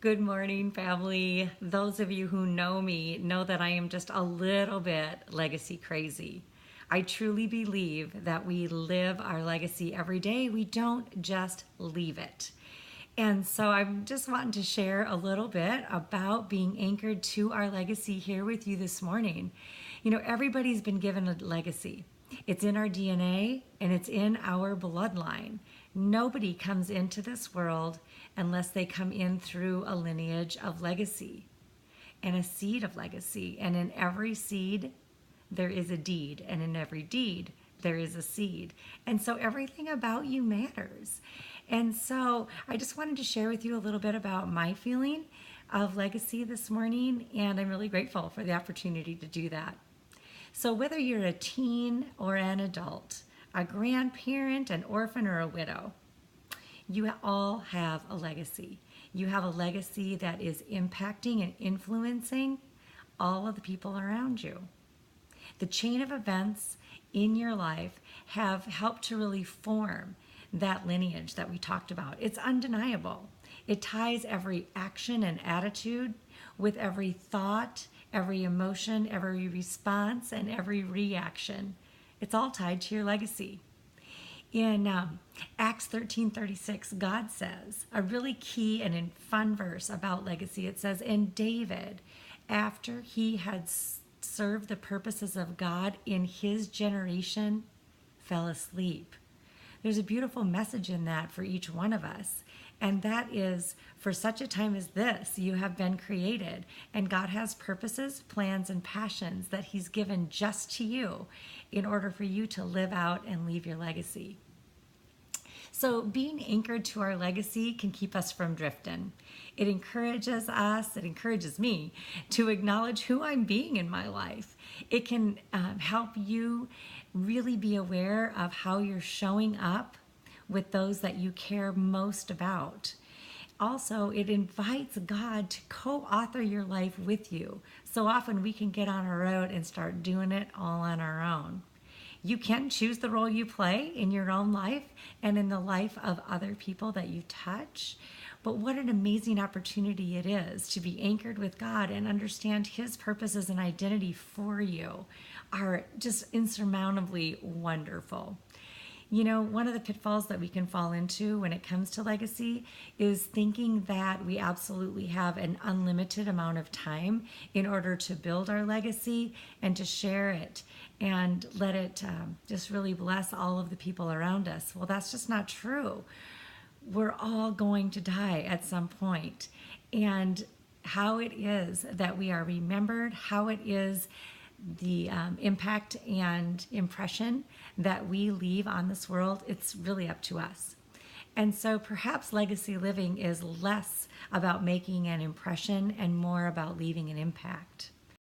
Good morning, family. Those of you who know me know that I am just a little bit legacy crazy. I truly believe that we live our legacy every day. We don't just leave it. And so I'm just wanting to share a little bit about being anchored to our legacy here with you this morning. You know, everybody's been given a legacy. It's in our DNA and it's in our bloodline. Nobody comes into this world unless they come in through a lineage of legacy and a seed of legacy. And in every seed, there is a deed. And in every deed, there is a seed. And so everything about you matters. And so I just wanted to share with you a little bit about my feeling of legacy this morning. And I'm really grateful for the opportunity to do that. So whether you're a teen or an adult, a grandparent, an orphan, or a widow, you all have a legacy. You have a legacy that is impacting and influencing all of the people around you. The chain of events in your life have helped to really form that lineage that we talked about. It's undeniable. It ties every action and attitude with every thought, every emotion, every response, and every reaction. It's all tied to your legacy. In Acts 13:36, God says a really key and fun verse about legacy. It says, "And David, after he had served the purposes of God in his generation, fell asleep." There's a beautiful message in that for each one of us. And that is, for such a time as this, you have been created. And God has purposes, plans, and passions that he's given just to you in order for you to live out and leave your legacy. So being anchored to our legacy can keep us from drifting. It encourages us, it encourages me to acknowledge who I'm being in my life. It can help you really be aware of how you're showing up with those that you care most about. Also, it invites God to co-author your life with you. So often we can get on a road and start doing it all on our own. You can choose the role you play in your own life and in the life of other people that you touch. But what an amazing opportunity it is to be anchored with God and understand his purposes and identity for you are just insurmountably wonderful. You know, one of the pitfalls that we can fall into when it comes to legacy is thinking that we absolutely have an unlimited amount of time in order to build our legacy and to share it and let it just really bless all of the people around us. Well, that's just not true. We're all going to die at some point. And how it is that we are remembered, how it is the impact and impression that we leave on this world, it's really up to us. And so perhaps legacy living is less about making an impression and more about leaving an impact.